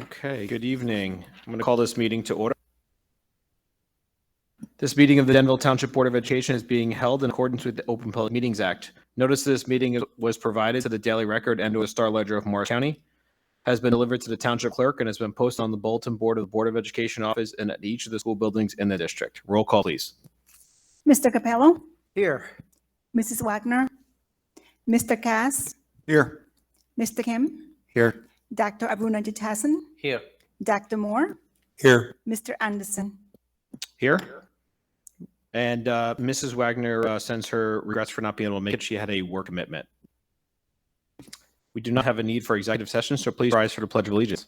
Okay, good evening. I'm going to call this meeting to order. This meeting of the Denville Township Board of Education is being held in accordance with the Open Public Meetings Act. Notice this meeting was provided to the Daily Record and to the Star Ledger of Morris County, has been delivered to the Township Clerk, and has been posted on the bulletin board of the Board of Education office and at each of the school buildings in the district. Roll call, please. Mr. Capello, Here. Mrs. Wagner, Mr. Cass, Here. Mr. Kim, Here. Dr. Abuna Jitasan, Here. Dr. Moore, Here. Mr. Anderson. Here. And Mrs. Wagner sends her regrets for not being able to make it. She had a work commitment. We do not have a need for executive session, so please rise for the Pledge of Allegiance.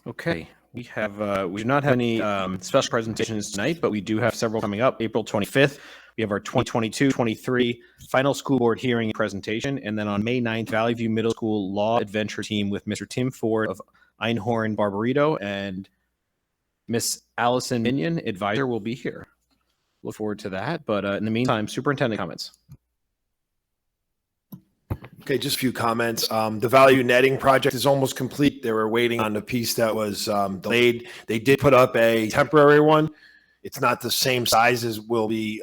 Okay, we do not have any special presentations tonight, but we do have several coming up. April 25th, we have our 2022-23 final school board hearing and presentation. And then on May 9th, Valley View Middle School Law Adventure Team with Mr. Tim Ford of Einhorn Barbarito and Miss Allison Minion, advisor, will be here. Look forward to that. But in the meantime, superintendent comments. Okay, just a few comments. The value netting project is almost complete. They were waiting on the piece that was delayed. They did put up a temporary one. It's not the same size as will be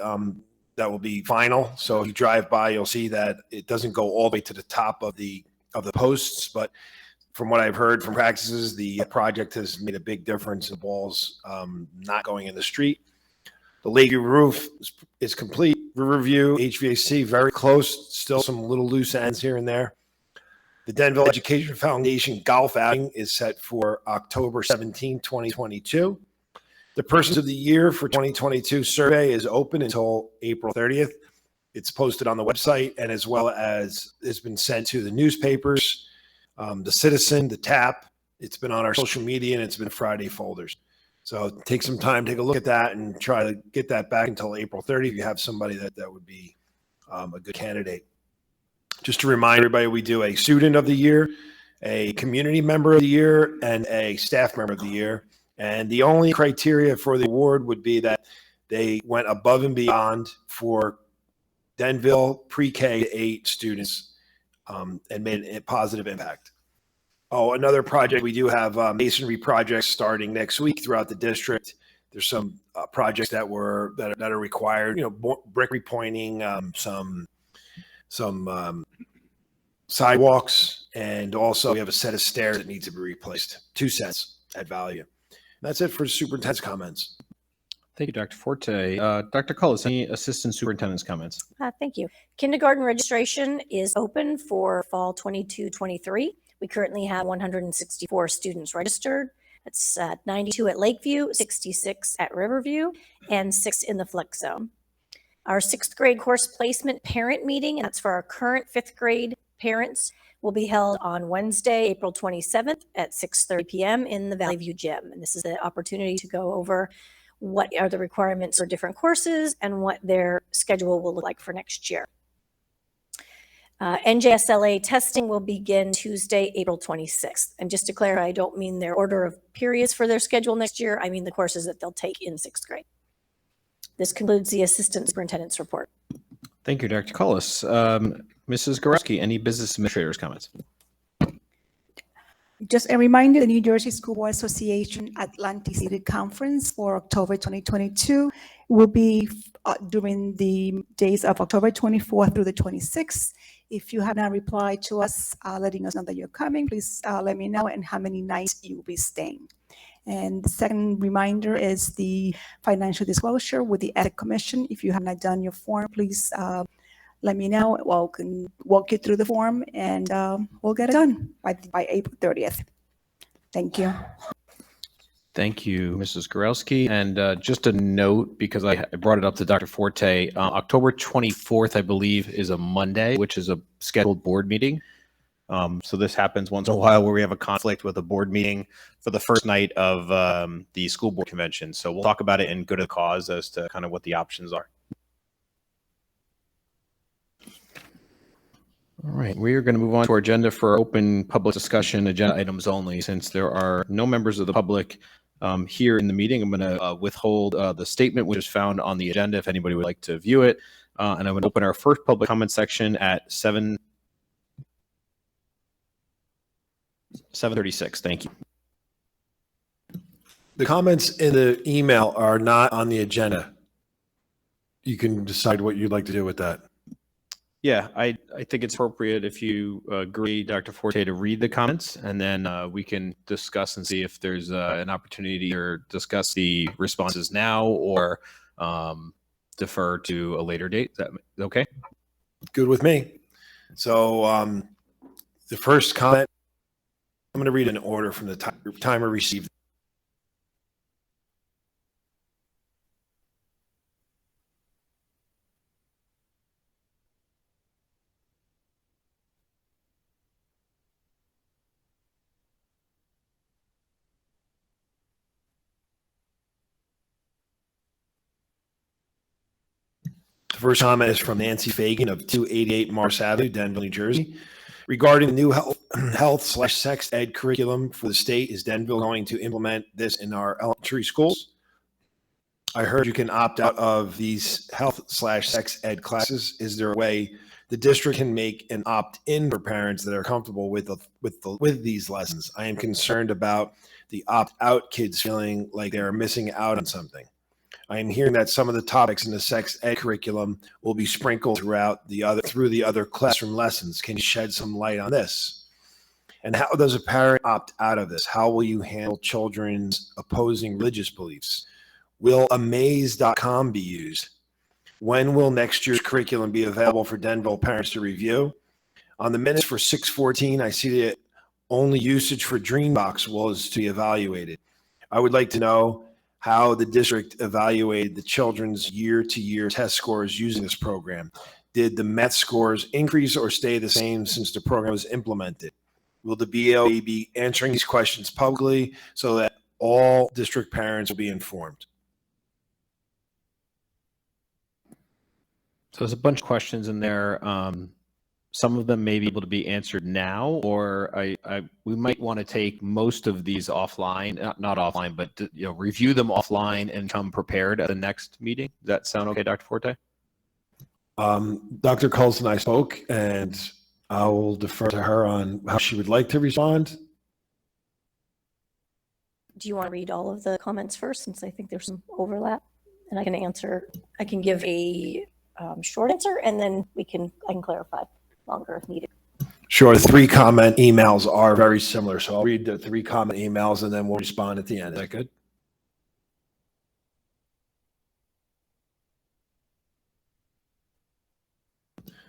that will be final. So if you drive by, you'll see that it doesn't go all the way to the top of the posts. But from what I've heard from practices, the project has made a big difference in balls not going in the street. The Lakeview roof is complete. Riverview, HVAC, very close. Still some little loose ends here and there. The Denville Education Foundation golf outing is set for October 17, 2022. The Persons of the Year for 2022 survey is open until April 30th. It's posted on the website and as well as it's been sent to the newspapers, the Citizen, the TAP. It's been on our social media and it's been Friday folders. So take some time, take a look at that and try to get that back until April 30th. If you have somebody that would be a good candidate. Just to remind everybody, we do a student of the year, a community member of the year, and a staff member of the year. And the only criteria for the award would be that they went above and beyond for Denville pre-K to 8 students and made a positive impact. Oh, another project, we do have masonry projects starting next week throughout the district. There's some projects that are required, brick repointing, some sidewalks, and also we have a set of stairs that need to be replaced. 2 sets at value. That's it for superintendent's comments. Thank you, Dr. Forte. Dr. Cullis, any assistant superintendent's comments? Thank you. Kindergarten registration is open for fall 22-23. We currently have 164 students registered. It's 92 at Lakeview, 66 at Riverview, and 6 in the Flex Zone. Our 6th grade course placement parent meeting, and that's for our current 5th grade parents, will be held on Wednesday, April 27th at 6:30 p.m. in the Valley View Gym. And this is the opportunity to go over what are the requirements for different courses and what their schedule will look like for next year. NJSLA testing will begin Tuesday, April 26th. And just to clarify, I don't mean their order of periods for their schedule next year. I mean the courses that they'll take in 6th grade. This concludes the assistant superintendent's report. Thank you, Dr. Cullis. Mrs. Gorowski, any business administrators' comments? Just a reminder, the New Jersey School Board Association Atlantic City Conference for October 2022 will be during the days of October 24th through the 26th. If you have not replied to us letting us know that you're coming, please let me know and how many nights you will be staying. And the second reminder is the financial disclosure with the Ethics Commission. If you have not done your form, please let me know. Well, I can walk you through the form and we'll get it done by April 30th. Thank you. Thank you, Mrs. Gorowski. And just a note, because I brought it up to Dr. Forte, October 24th, I believe, is a Monday, which is a scheduled board meeting. So this happens once in a while where we have a conflict with a board meeting for the first night of the school board convention. So we'll talk about it in good of the cause as to kind of what the options are. All right, we are going to move on to our agenda for open public discussion, agenda items only. Since there are no members of the public here in the meeting, I'm going to withhold the statement which is found on the agenda if anybody would like to view it. And I'm going to open our first public comment section at 7:36. Thank you. The comments in the email are not on the agenda. You can decide what you'd like to do with that. Yeah, I think it's appropriate if you agree, Dr. Forte, to read the comments, and then we can discuss and see if there's an opportunity to discuss the responses now or defer to a later date. Is that okay? Good with me. So the first comment, I'm going to read an order from the timer received. The first comment is from Nancy Fagan of 288 Mars Avenue, Denville, New Jersey. Regarding the new health/sex ed curriculum for the state, is Denville going to implement this in our elementary schools? I heard you can opt out of these health/sex ed classes. Is there a way the district can make an opt-in for parents that are comfortable with these lessons? I am concerned about the opt-out kids feeling like they are missing out on something. I am hearing that some of the topics in the sex ed curriculum will be sprinkled through the other classroom lessons. Can you shed some light on this? And how does a parent opt out of this? How will you handle children's opposing religious beliefs? Will amaze.com be used? When will next year's curriculum be available for Denville parents to review? On the minutes for 614, I see that only usage for Dreambox was to be evaluated. I would like to know how the district evaluated the children's year-to-year test scores using this program. Did the math scores increase or stay the same since the program was implemented? Will the BOE be answering these questions publicly so that all district parents will be informed? So there's a bunch of questions in there. Some of them may be able to be answered now, or we might want to take most of these offline, not offline, but review them offline and come prepared at the next meeting. Does that sound okay, Dr. Forte? Dr. Coles and I spoke, and I will defer to her on how she would like to respond. Do you want to read all of the comments first, since I think there's some overlap? And I can answer, I can give a short answer, and then I can clarify longer if needed. Sure. The 3 comment emails are very similar. So I'll read the 3 comment emails and then we'll respond at the end. Is that good?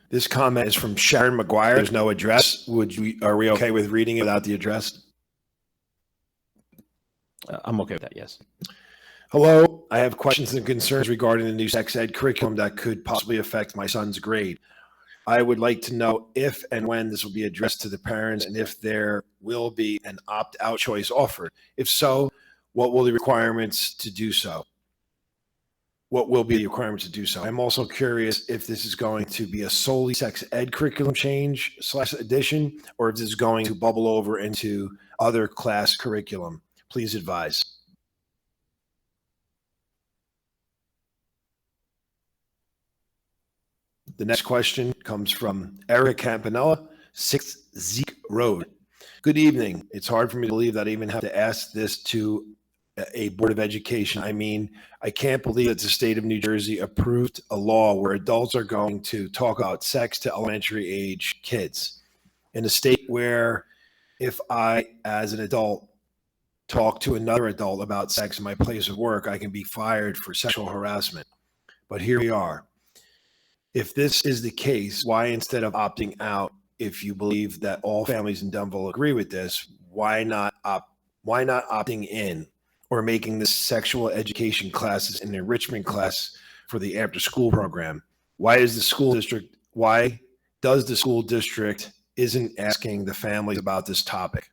This comment is from Sharon McGuire. There's no address. Are we okay with reading it without the address? I'm okay with that, yes. Hello. I have questions and concerns regarding the new sex ed curriculum that could possibly affect my son's grade. I would like to know if and when this will be addressed to the parents and if there will be an opt-out choice offered. If so, what will the requirements to do so? What will be the requirements to do so? I'm also curious if this is going to be a solely sex ed curriculum change / addition, or if this is going to bubble over into other class curriculum. Please advise. The next question comes from Eric Campanella, 6th Zeke Road. Good evening. It's hard for me to believe that I even have to ask this to a Board of Education. I mean, I can't believe that the state of New Jersey approved a law where adults are going to talk about sex to elementary age kids. In a state where if I, as an adult, talk to another adult about sex in my place of work, I can be fired for sexual harassment. But here we are. If this is the case, why instead of opting out, if you believe that all families in Denville agree with this, why not opting in or making the sexual education classes an enrichment class for the after school program? Why does the school district isn't asking the families about this topic.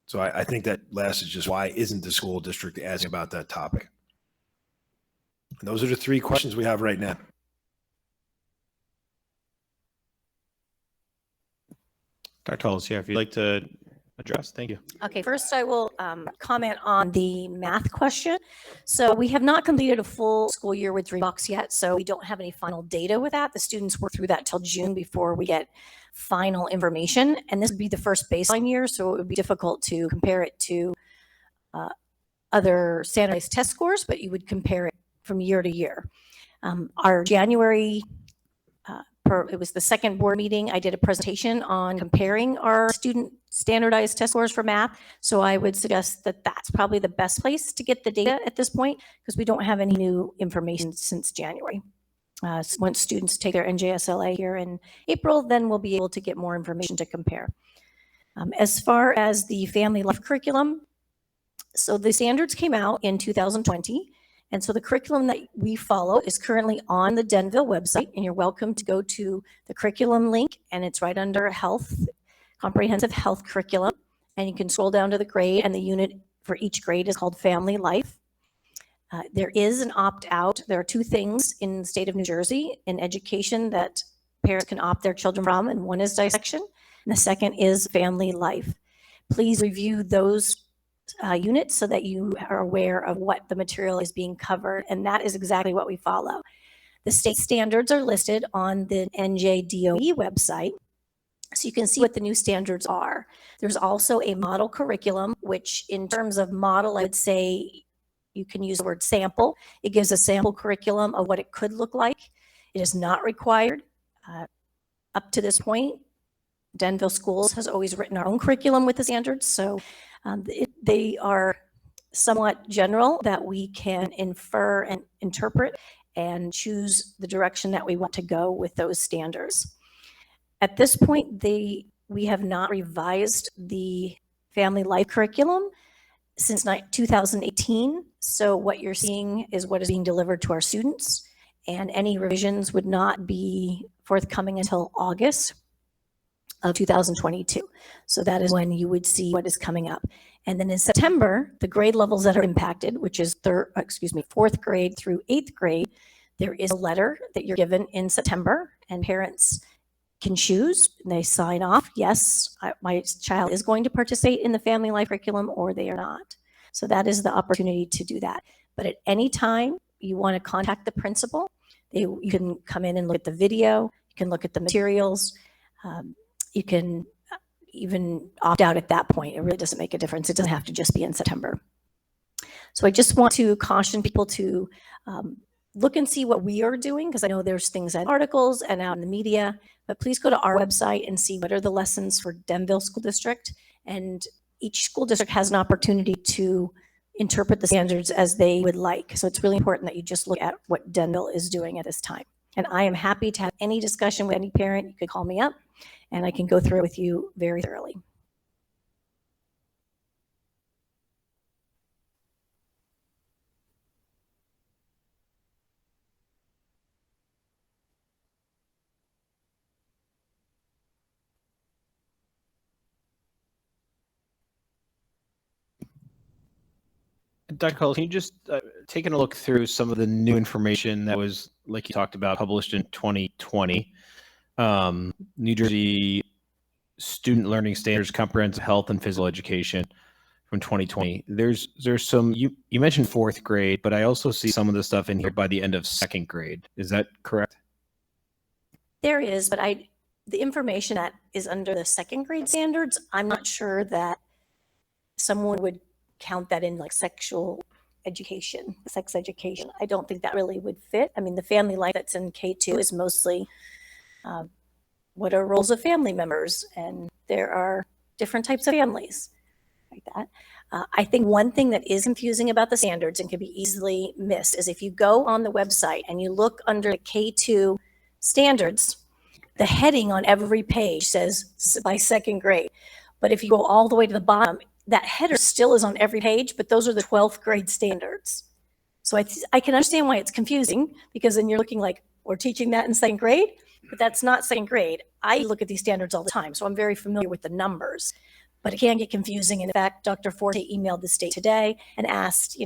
So I think that last is just why isn't the school district asking about that topic? And those are the three questions we have right now. Dr. Hulls, yeah, if you'd like to address, thank you. Okay, first I will comment on the math question. So we have not completed a full school year with 3 blocks yet, so we don't have any final data with that. The students work through that till June before we get final information. And this would be the first baseline year, so it would be difficult to compare it to other standardized test scores, but you would compare it from year to year. Our January it was the second board meeting, I did a presentation on comparing our student standardized test scores for math. So I would suggest that that's probably the best place to get the data at this point, because we don't have any new information since January. Once students take their NJSLA here in April, then we'll be able to get more information to compare. As far as the family life curriculum, so the standards came out in 2020. And so the curriculum that we follow is currently on the Denville website, and you're welcome to go to the curriculum link, and it's right under health, comprehensive health curriculum. And you can scroll down to the grade, and the unit for each grade is called Family Life. There is an opt-out. There are 2 things in the state of New Jersey in education that parents can opt their children from, and one is dissection, and the second is Family Life. Please review those units so that you are aware of what the material is being covered, and that is exactly what we follow. The state standards are listed on the NJDOE website, so you can see what the new standards are. There's also a model curriculum, which in terms of model, I would say you can use the word sample. It gives a sample curriculum of what it could look like. It is not required. Up to this point, Denville Schools has always written our own curriculum with the standards, so they are somewhat general that we can infer and interpret and choose the direction that we want to go with those standards. At this point, we have not revised the family life curriculum since 2018. So what you're seeing is what is being delivered to our students, and any revisions would not be forthcoming until August of 2022. So that is when you would see what is coming up. And then in September, the grade levels that are impacted, which is 4th grade through 8th grade, there is a letter that you're given in September, and parents can choose, and they sign off, yes, my child is going to participate in the family life curriculum, or they are not. So that is the opportunity to do that. But at any time you want to contact the principal, you can come in and look at the video, you can look at the materials, you can even opt out at that point. It really doesn't make a difference. It doesn't have to just be in September. So I just want to caution people to look and see what we are doing, because I know there's things in articles and out in the media, but please go to our website and see what are the lessons for Denville School District. And each school district has an opportunity to interpret the standards as they would like. So it's really important that you just look at what Denville is doing at this time. And I am happy to have any discussion with any parent. You could call me up and I can go through it with you very thoroughly. Dr. Cullis, can you just taking a look through some of the new information that was, like you talked about, published in 2020, New Jersey Student Learning Standards, Comprehensive Health and Physical Education from 2020. There's some, you mentioned 4th grade, but I also see some of the stuff in here by the end of 2nd grade. Is that correct? There is, but the information that is under the 2nd grade standards, I'm not sure that someone would count that in like sexual education, sex education. I don't think that really would fit. I mean, the family life that's in K2 is mostly what are roles of family members, and there are different types of families like that. I think one thing that is confusing about the standards and can be easily missed is if you go on the website and you look under the K2 standards, the heading on every page says by 2nd grade. But if you go all the way to the bottom, that header still is on every page, but those are the 12th grade standards. So I can understand why it's confusing, because then you're looking like, we're teaching that in 2nd grade, but that's not second grade. I look at these standards all the time, so I'm very familiar with the numbers, but it can get confusing. And in fact, Dr. Forte emailed the state today and asked,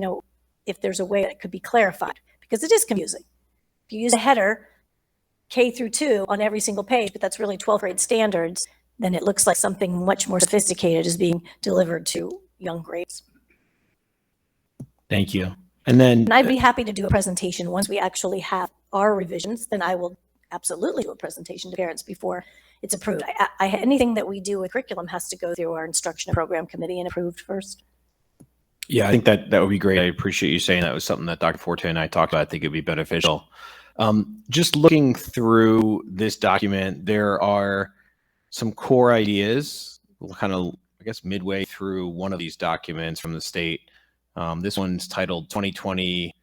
if there's a way that could be clarified, because it is confusing. If you use a header K through 2 on every single page, but that's really 12th grade standards, then it looks like something much more sophisticated is being delivered to young grades. Thank you. And then And I'd be happy to do a presentation once we actually have our revisions. Then I will absolutely do a presentation to parents before it's approved. Anything that we do with curriculum has to go through our instruction program committee and approved first. yeah, I think that would be great. I appreciate you saying that was something that Dr. Forte and I talked about. I think it'd be beneficial. Just looking through this document, there are some core ideas, kind of, I guess, midway through one of these documents from the state. This one's titled 2020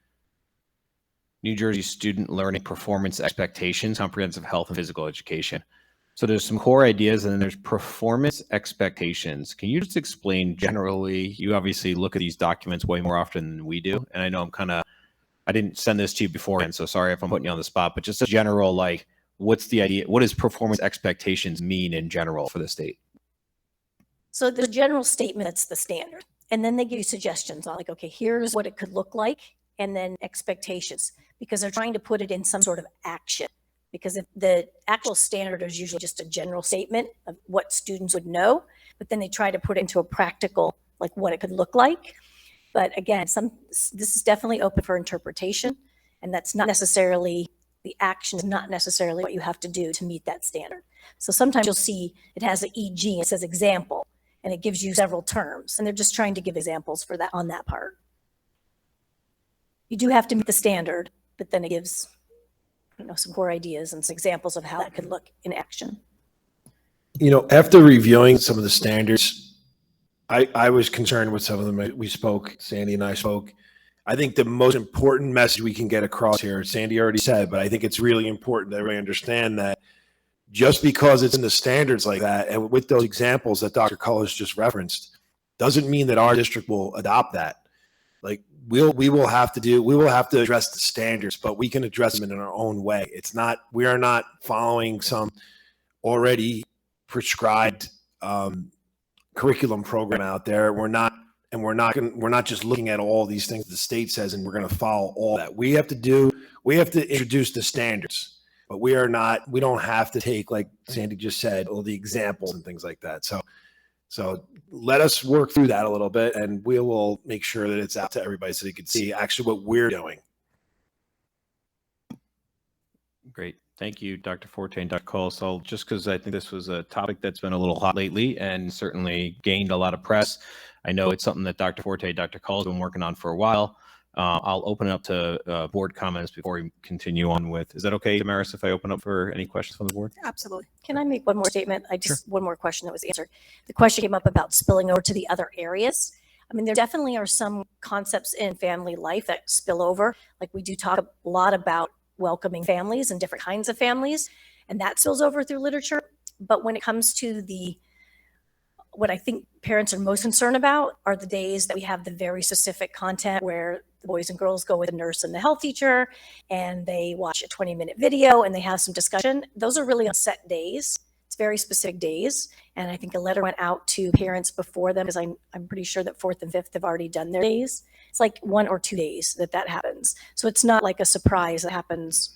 New Jersey Student Learning Performance Expectations, Comprehensive Health and Physical Education. So there's some core ideas and then there's performance expectations. Can you just explain generally, you obviously look at these documents way more often than we do. And I know I didn't send this to you beforehand, so sorry if I'm putting you on the spot, but just a general, like, what's the idea? What does performance expectations mean in general for the state? So the general statement, that's the standard. And then they give you suggestions on, like, okay, here's what it could look like, and then expectations, because they're trying to put it in some sort of action. Because if the actual standard is usually just a general statement of what students would know, but then they try to put it into a practical, like what it could look like. But again, this is definitely open for interpretation, and that's not necessarily, the action is not necessarily what you have to do to meet that standard. So sometimes you'll see it has an EG, it says example, and it gives you several terms, and they're just trying to give examples for that on that part. You do have to meet the standard, but then it gives some core ideas and some examples of how that could look in action. After reviewing some of the standards, I was concerned with some of them. We spoke, Sandy and I spoke. I think the most important message we can get across here, Sandy already said, but I think it's really important that everybody understand that just because it's in the standards like that, and with those examples that Dr. Cullis just referenced, doesn't mean that our district will adopt that. Like, we will have to address the standards, but we can address them in our own way. We are not following some already prescribed curriculum program out there. We're not just looking at all these things the state says and we're going to follow all that. We have to introduce the standards, but we don't have to take, like Sandy just said, all the examples and things like that. So let us work through that a little bit, and we will make sure that it's out to everybody so they can see actually what we're doing. Great. Thank you, Dr. Forte and Dr. Cole. So just because I think this was a topic that's been a little hot lately and certainly gained a lot of press, I know it's something that Dr. Forte, Dr. Cole has been working on for a while. I'll open it up to board comments before we continue on with. Is that okay, Damaris, if I open up for any questions from the board? Absolutely. Can I make one more statement? One more question that was answered. The question came up about spilling over to the other areas. I mean, there definitely are some concepts in family life that spill over. Like, we do talk a lot about welcoming families and different kinds of families, and that spills over through literature. But when it comes to what I think parents are most concerned about are the days that we have the very specific content where the boys and girls go with a nurse and the health teacher and they watch a 20-minute video and they have some discussion. Those are really on set days. It's very specific days. And I think a letter went out to parents before them, because I'm pretty sure that 4th and 5th have already done their days. It's like 1 or 2 days that happens. So it's not like a surprise that happens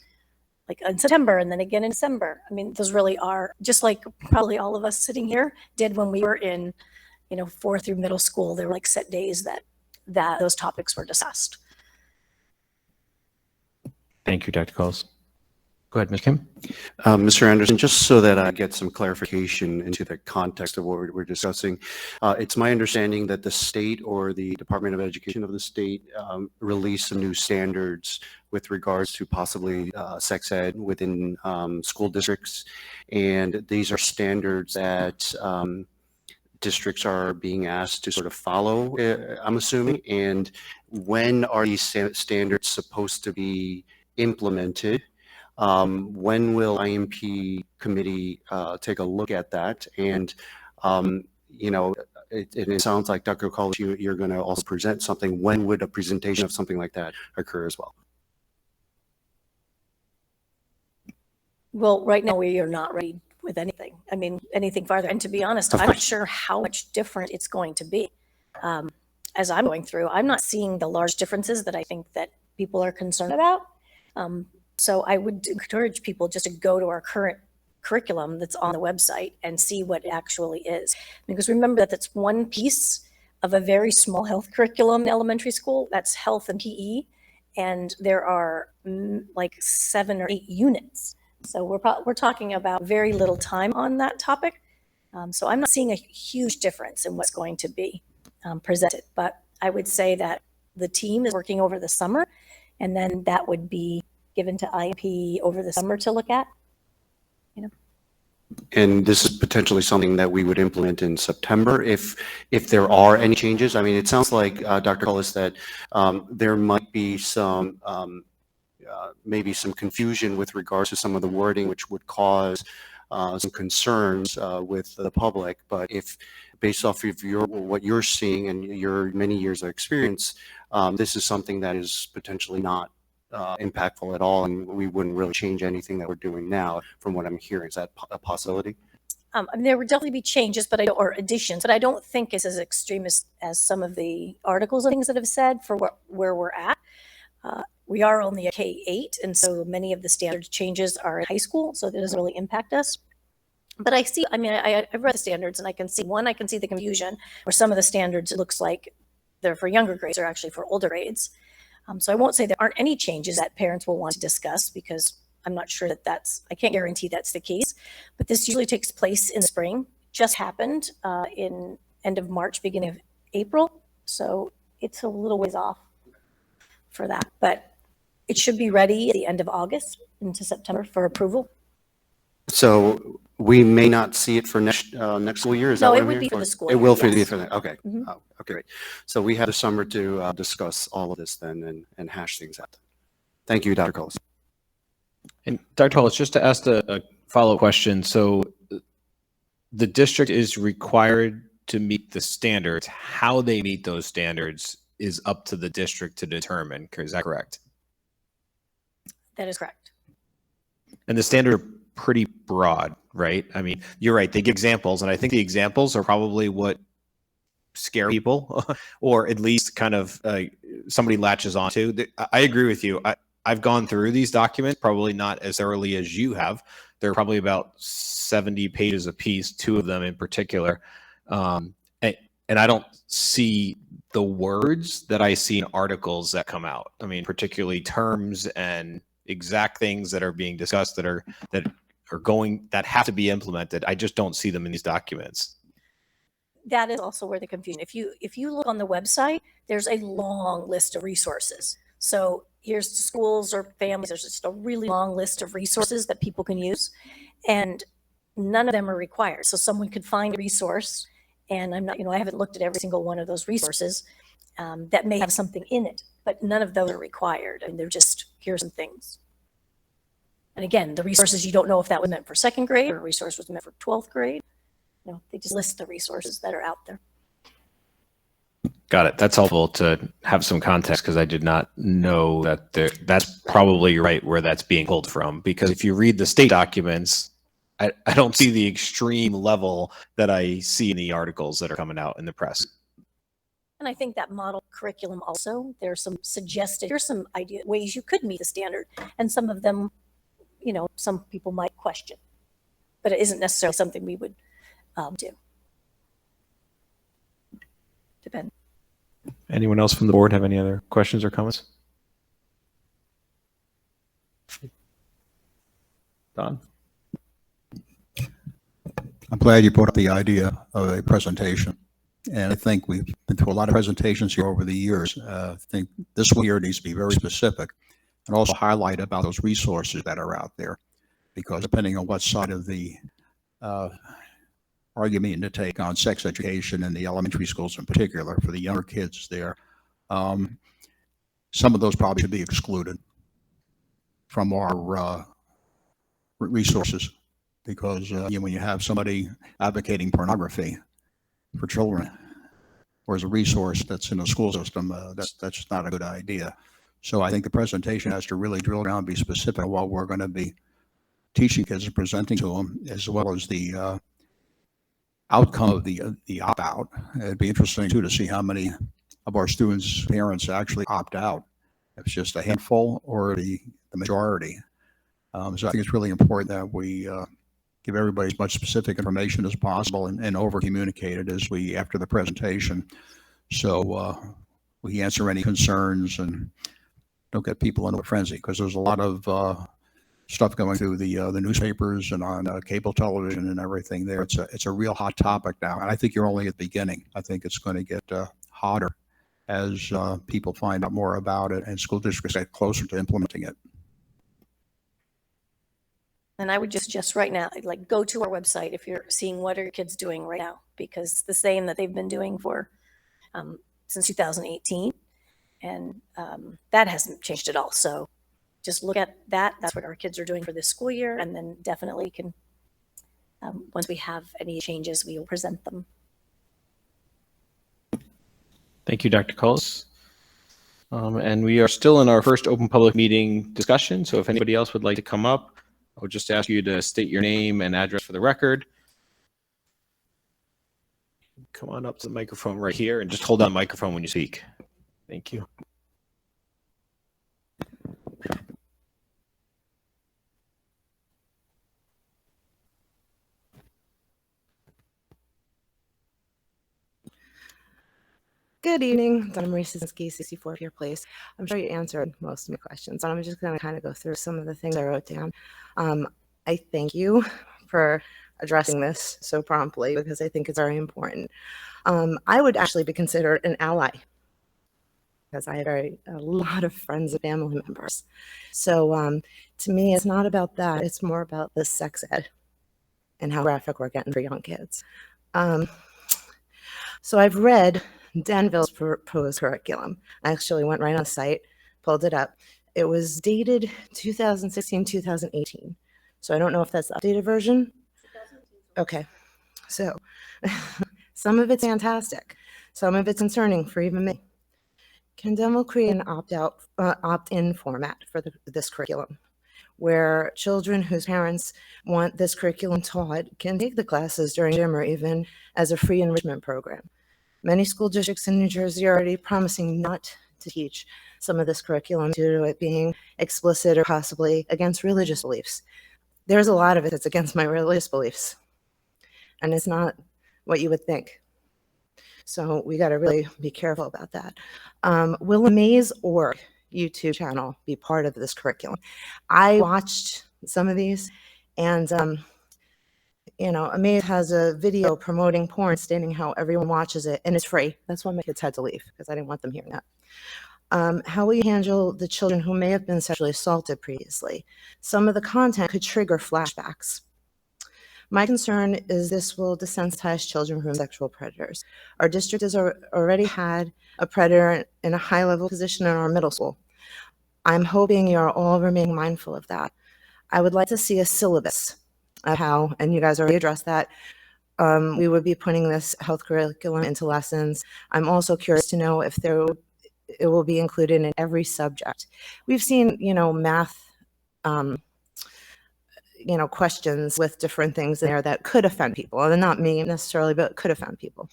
like in September and then again in December. I mean, those really are just like probably all of us sitting here did when we were in, 4th through middle school. There were like set days that those topics were discussed. Thank you, Dr. Coles. Go ahead, Ms. Kim. Mr. Anderson, just so that I get some clarification into the context of what we're discussing, it's my understanding that the state or the Department of Education of the state released some new standards with regards to possibly sex ed within school districts. And these are standards that districts are being asked to sort of follow, I'm assuming. And when are these standards supposed to be implemented? When will IMP committee take a look at that? And, it sounds like Dr. College, you're going to also present something. When would a presentation of something like that occur as well? Well, right now we are not ready with anything. I mean, anything farther. And to be honest, Of I'm not course. sure how much different it's going to be. As I'm going through, I'm not seeing the large differences that I think that people are concerned about. So I would encourage people just to go to our current curriculum that's on the website and see what it actually is. Because remember that that's one piece of a very small health curriculum in elementary school. That's health and PE. And there are like 7 or 8 units. So we're talking about very little time on that topic. So I'm not seeing a huge difference in what's going to be presented. But I would say that the team is working over the summer, and then that would be given to IEP over the summer to look at. And this is potentially something that we would implement in September if there are any changes. I mean, it sounds like, Dr. Cullis, that there might be some maybe some confusion with regards to some of the wording, which would cause some concerns with the public. But if, based off of what you're seeing and your many years of experience, this is something that is potentially not impactful at all, and we wouldn't really change anything that we're doing now, from what I'm hearing. Is that a possibility? I mean, there would definitely be changes, or additions, but I don't think it's as extreme as some of the articles and things that have said for where we're at. We are only a K-8, and so many of the standards changes are in high school, so that doesn't really impact us. But I've read the standards, and I can see the confusion, where some of the standards, it looks like they're for younger grades, or actually for older grades. So I won't say there aren't any changes that parents will want to discuss, because I'm not sure I can't guarantee that's the case. But this usually takes place in the spring. Just happened in end of March, beginning of April. So it's a little ways off for that. But it should be ready at the end of August into September for approval. So we may not see it for next school year? Is that No, what it I'm would hearing? be for Or the school It year, will be yes. for that, okay. Mhm. Oh, okay, great. So we have the summer to discuss all of this then and hash things out. Thank you, Dr. Cullis. And Dr. Hollis, just to ask a follow-up question. So the district is required to meet the standards. How they meet those standards is up to the district to determine. Is that correct? That is correct. And the standards are pretty broad, right? I mean, you're right. They give examples, and I think the examples are probably what scare people, or at least kind of somebody latches onto. I agree with you. I've gone through these documents, probably not as thoroughly as you have. They're probably about 70 pages a piece, 2 of them in particular. And I don't see the words that I see in articles that come out. I mean, particularly terms and exact things that are being discussed that have to be implemented. I just don't see them in these documents. That is also where the confusion. If you look on the website, there's a long list of resources. So here's to schools or families. There's just a really long list of resources that people can use, and none of them are required. So someone could find a resource, and I haven't looked at every single one of those resources that may have something in it, but none of those are required. And they're just, here's some things. And again, the resources, you don't know if that was meant for 2nd grade or a resource was meant for 12th grade. They just list the resources that are out there. Got it. That's helpful to have some context, because I did not know that that's probably right where that's being pulled from. Because if you read the state documents, I don't see the extreme level that I see in the articles that are coming out in the press. And I think that model curriculum also, there's some here's some ways you could meet the standard. And some of them, some people might question, but it isn't necessarily something we would do. Depend. Anyone else from the board have any other questions or comments? Don? I'm glad you brought up the idea of a presentation. And I think we've been through a lot of presentations here over the years. I think this one here needs to be very specific and also highlight about those resources that are out there. Because depending on what side of the argument to take on sex education in the elementary schools in particular, for the younger kids there, some of those probably should be excluded from our resources. Because when you have somebody advocating pornography for children, or as a resource that's in the school system, that's not a good idea. So I think the presentation has to really drill down and be specific on what we're going to be teaching kids and presenting to them, as well as the outcome of the opt-out. It'd be interesting, too, to see how many of our students' parents actually opt out. If it's just a handful or the majority. So I think it's really important that we give everybody as much specific information as possible and over-communicate it as we, after the presentation. So we answer any concerns and don't get people into a frenzy, because there's a lot of stuff going through the newspapers and on cable television and everything there. It's a real hot topic now. And I think you're only at the beginning. I think it's going to get hotter as people find out more about it and school districts get closer to implementing it. And I would just suggest right now, like, go to our website if you're seeing what are your kids doing right now, because it's the same that they've been doing for since 2018, and that hasn't changed at all. So just look at that. That's what our kids are doing for this school year, and then definitely can, once we have any changes, we will present them. Thank you, Dr. Cullis. And we are still in our first open public meeting discussion. So if anybody else would like to come up, I would just ask you to state your name and address for the record. Come on up to the microphone right here and just hold on the microphone when you speak. Thank you. Good evening, Donna Marie Sizinski, 64 Pier Place. I'm sure you answered most of my questions, and I'm just going to kind of go through some of the things I wrote down. I thank you for addressing this so promptly, because I think it's very important. I would actually be considered an ally, because I have a lot of friends and family members. So to me, it's not about that. It's more about the sex ed and how graphic we're getting for young kids. So I've read Denville's proposed curriculum. I actually went right on the site, pulled it up. It was dated 2016, 2018. So I don't know if that's the updated version. Okay. So some of it's fantastic. Some of it's concerning for even me. Can Denville create an opt-in format for this curriculum, where children whose parents want this curriculum taught can take the classes during gym or even as a free enrichment program? Many school districts in New Jersey are already promising not to teach some of this curriculum due to it being explicit or possibly against religious beliefs. There's a lot of it that's against my religious beliefs, and it's not what you would think. So we got to really be careful about that. Will a Maze.org YouTube channel be part of this curriculum? I watched some of these, and Amaze has a video promoting porn, stating how everyone watches it, and it's free. That's why my kids had to leave, because I didn't want them hearing that. How will you handle the children who may have been sexually assaulted previously? Some of the content could trigger flashbacks. My concern is this will desensitize children from sexual predators. Our district has already had a predator in a high-level position in our middle school. I'm hoping you're all remaining mindful of that. I would like to see a syllabus of how, and you guys already addressed that, we would be putting this health curriculum into lessons. I'm also curious to know if it will be included in every subject. We've seen, math, questions with different things in there that could offend people, and not me necessarily, but could offend people.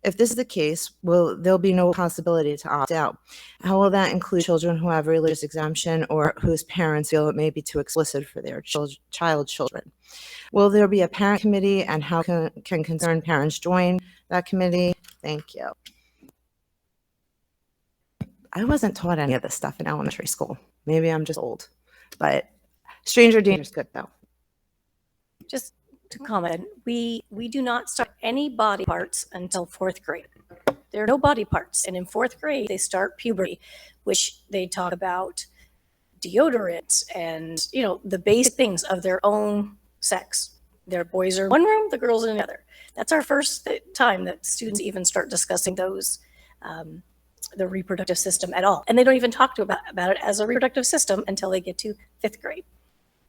If this is the case, there'll be no possibility to opt out? How will that include children who have religious exemption or whose parents feel it may be too explicit for their children? Will there be a parent committee, and how can concerned parents join that committee? Thank you. I wasn't taught any of this stuff in elementary school. Maybe I'm just old, but stranger danger is good though. Just to comment, we do not start any body parts until 4th grade. There are no body parts. And in 4th grade, they start puberty, which they talk about deodorant and, the basic things of their own sex. Their boys are in one room, the girls in another. That's our first time that students even start discussing those, the reproductive system at all. And they don't even talk about it as a reproductive system until they get to 5th grade.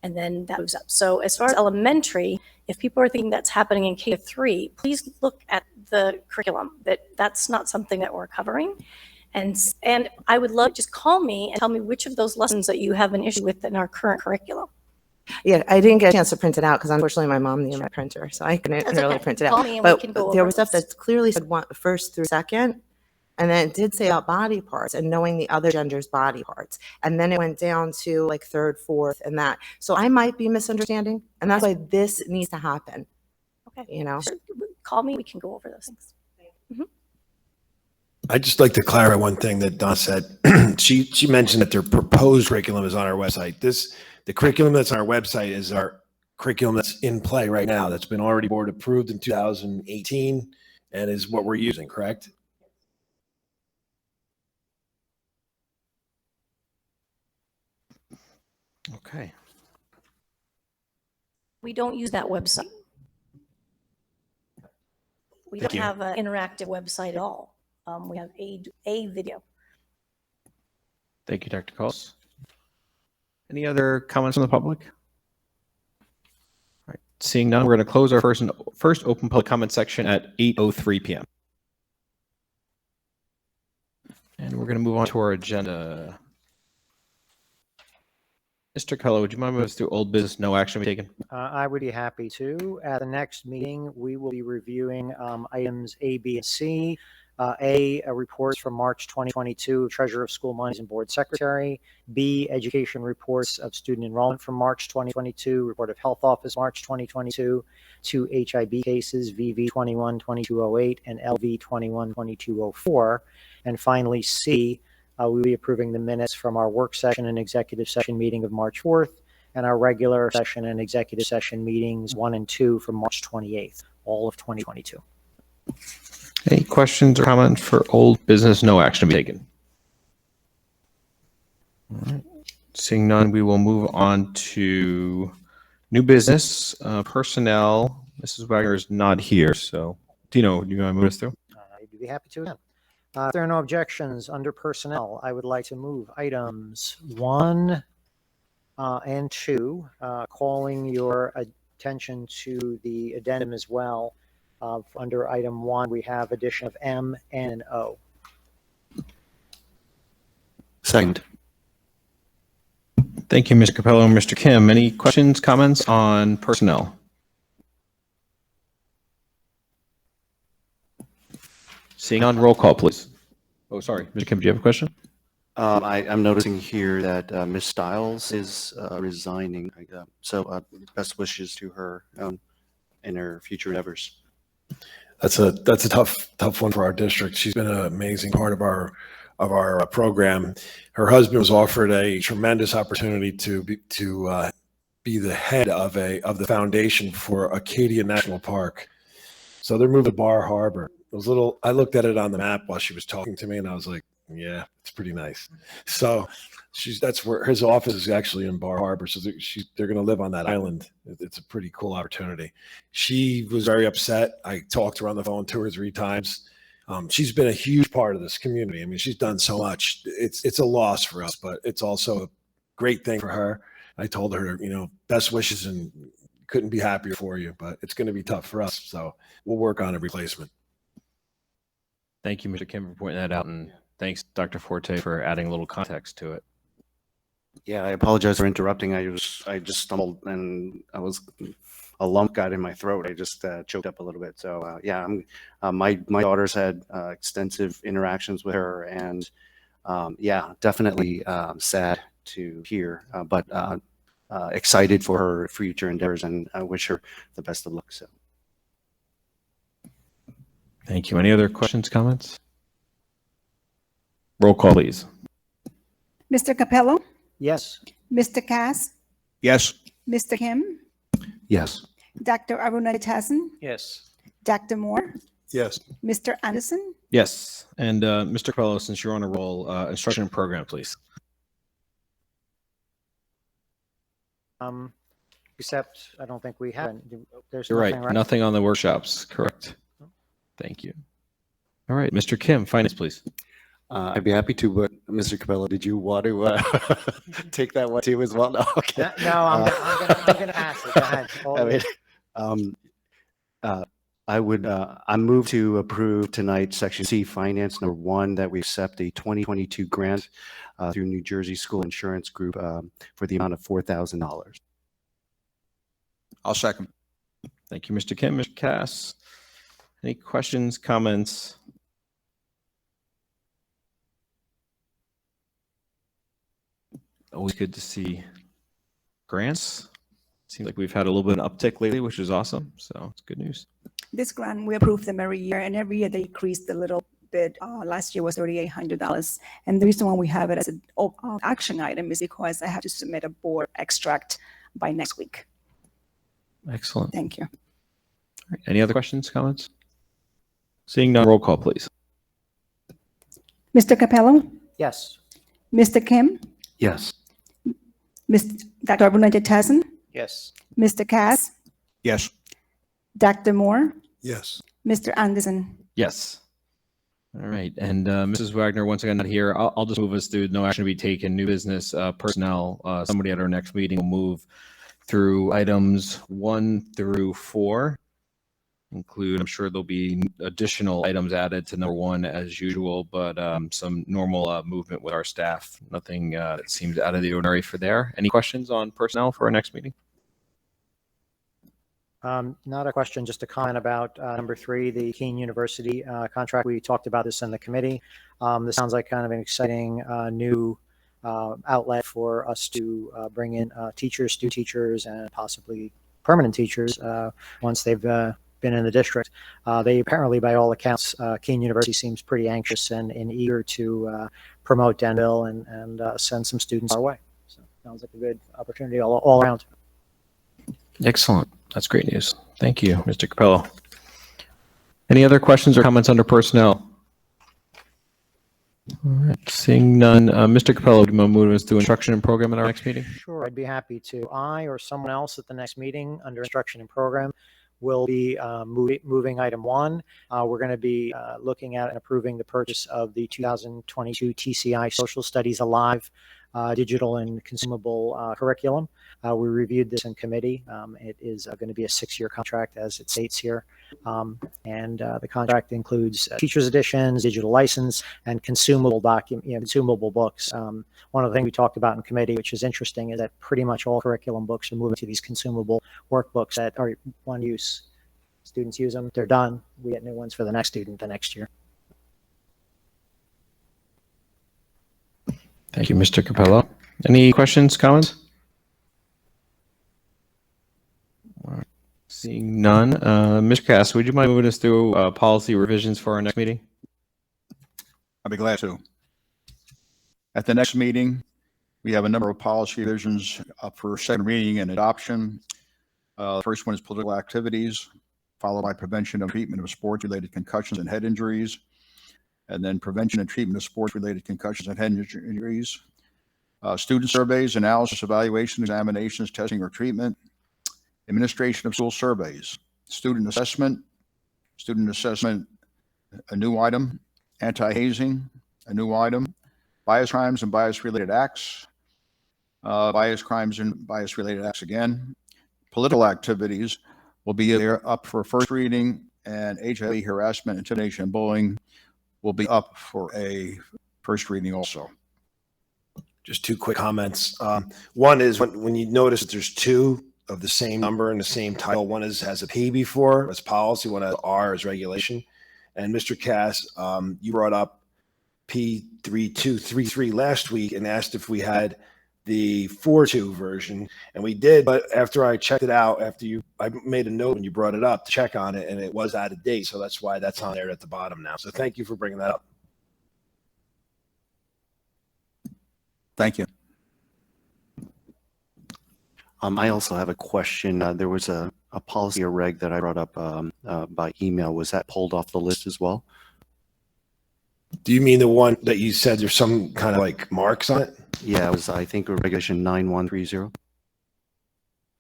And then that moves up. So as far as elementary, if people are thinking that's happening in K-3, please look at the curriculum. That's not something that we're covering. And I would love, just call me and tell me which of those lessons that you have an issue with in our current curriculum. Yeah, I didn't get a chance to print it out because unfortunately my mom needed my printer, so I couldn't That's really okay. print it Call out. me and we But can go there over was stuff this. that clearly said first through second, and then it did say about body parts and knowing the other gender's body parts. And then it went down to like third, fourth, and that. So I might be misunderstanding, and that's why this needs to happen. Okay. You know? Sure. Call me, we can go over those things. I'd just like to clarify one thing that Dawn said. She mentioned that their proposed curriculum is on our website. The curriculum that's on our website is our curriculum that's in play right now. That's been already board approved in 2018 and is what we're using, correct? Okay. We don't use that website. We Thank don't you. have an interactive website at all. We have a video. Thank you, Dr. Coles. Any other comments from the public? All right. Seeing none, we're going to close our first open public comment section at 8:03 p.m. And we're going to move on to our agenda. Mr. Cullo, would you mind moving us through old business, no action be taken? I would be happy to. At the next meeting, we will be reviewing items A, B, and C. Reports from March 2022, Treasurer of School Monies and Board Secretary. B, education reports of student enrollment from March 2022, Report of Health Office March 2022, 2 HIB cases, VV 21-2208 and LV 21-2204. And finally, C, we'll be approving the minutes from our work session and executive session meeting of March 4th and our regular session and executive session meetings 1 and 2 from March 28th, all of 2022. Any questions or comments for old business, no action to be taken? All right. Seeing none, we will move on to new business, personnel. Mrs. Wagner is not here, so Dino, do you want to move us through? I'd be happy to again. If there are no objections under personnel, I would like to move items 1 and 2, calling your attention to the addendum as well. Under item 1, we have addition of M, N, and O. Second. Thank you, Mr. Capello and Mr. Kim. Any questions, comments on personnel? Seeing none, roll call, please. Oh, sorry, Mr. Kim, do you have a question? I'm noticing here that Ms. Stiles is resigning. So best wishes to her in her future endeavors. That's a tough one for our district. She's been an amazing part of our program. Her husband was offered a tremendous opportunity to be the head of the foundation for Acadia National Park. So they're moving to Bar Harbor. I looked at it on the map while she was talking to me, and I was like, yeah, it's pretty nice. So that's where his office is, actually in Bar Harbor. So they're going to live on that island. It's a pretty cool opportunity. She was very upset. I talked to her on the phone 2 or 3 times. She's been a huge part of this community. I mean, she's done so much. It's a loss for us, but it's also a great thing for her. I told her, best wishes and couldn't be happier for you, but it's going to be tough for us. So we'll work on a replacement. Thank you, Mr. Kim, for pointing that out, and thanks, Dr. Forte, for adding a little context to it. Yeah, I apologize for interrupting. I just stumbled and a lump got in my throat. I just choked up a little bit. So yeah, my daughter's had extensive interactions with her, and yeah, definitely sad to hear, but excited for her future endeavors, and I wish her the best of luck. So. Thank you. Any other questions, comments? Roll call, please. Mr. Capello, Yes. Mr. Cass, Yes. Mr. Kim, Yes. Dr. Arunathasan, Yes. Dr. Moore, Yes. Mr. Anderson, Yes. And Mr. Capello, since you're on a roll, instruction and program, please. Except I don't think we have. There's You're nothing, right. Nothing on the workshops. Correct. Thank you. All right. Mr. Kim, finance, please. I'd be happy to, but Mr. Capello, did you want to take that one too as well? No, okay. No, I'm gonna pass it. Go ahead. I move to approve tonight Section C Finance number 1, that we accept a 2022 grant through New Jersey School Insurance Group for the amount of $4,000. I'll second. Thank you, Mr. Kim. Mr. Cass, any questions, comments? Always good to see grants. Seems like we've had a little bit of an uptick lately, which is awesome. So it's good news. This grant, we approve them every year, and every year they increased a little bit. Last year was $3,800. And the reason why we have it as an action item is because I have to submit a board extract by next week. Excellent. Thank you. All right. Any other questions, comments? Seeing none, roll call, please. Mr. Capello, Yes. Mr. Kim, Yes. Dr. Abunajatasan, Yes. Mr. Cass, Yes. Dr. Moore, Yes. Mr. Anderson. Yes. All right. And Mrs. Wagner, once again, not here. I'll just move us through. No action to be taken. New business personnel. Somebody at our next meeting will move through items 1 through 4. Include, I'm sure there'll be additional items added to number 1 as usual, but some normal movement with our staff. Nothing that seems out of the ordinary for there. Any questions on personnel for our next meeting? Not a question, just a comment about number 3, the Keene University contract. We talked about this in the committee. This sounds like kind of an exciting new outlet for us to bring in teachers, student teachers, and possibly permanent teachers once they've been in the district. They apparently, by all accounts, Keene University seems pretty anxious and eager to promote Denville and send some students our way. So sounds like a good opportunity all around. Excellent. That's great news. Thank you, Mr. Capello. Any other questions or comments under personnel? All right, seeing none. Mr. Capello, do you want to move us to instruction and program at our next meeting? Sure, I'd be happy to. I or someone else at the next meeting under instruction and program will be moving item 1. We're going to be looking at and approving the purchase of the 2022 TCI Social Studies Alive digital and consumable curriculum. We reviewed this in committee. It is going to be a 6-year contract, as it states here. And the contract includes teacher's editions, digital license, and consumable consumable books. One of the things we talked about in committee, which is interesting, is that pretty much all curriculum books are moving to these consumable workbooks that are one use. Students use them, they're done. We get new ones for the next student the next year. Thank you, Mr. Capello. Any questions, comments? All right. Seeing none. Mr. Cass, would you mind moving us through policy revisions for our next meeting? I'd be glad to. At the next meeting, we have a number of policy revisions up for second reading and adoption. The first one is political activities, followed by prevention and treatment of sports-related concussions and head injuries, and then prevention and treatment of sports-related concussions and head injuries. Student surveys, analysis, evaluation, examinations, testing, or treatment. Administration of school surveys. Student assessment, a new item. Anti-hazing, a new item. Bias crimes and bias-related acts. Bias crimes and bias-related acts again. Political activities will be there up for first reading, and HIV harassment, intimidation, and bullying will be up for a first reading also. Just 2 quick comments. One is when you notice that there's 2 of the same number and the same title. One has a P before as policy, one has R as regulation. And Mr. Cass, you brought up P3233 last week and asked if we had the 4.2 version, and we did. But after I checked it out, I made a note when you brought it up to check on it, and it was out of date. So that's why that's on there at the bottom now. So thank you for bringing that up. Thank you. I also have a question. There was a policy or reg that I brought up by email. Was that pulled off the list as well? Do you mean the one that you said there's some kind of like marks on it? Yeah, it was, I think, regulation 9130.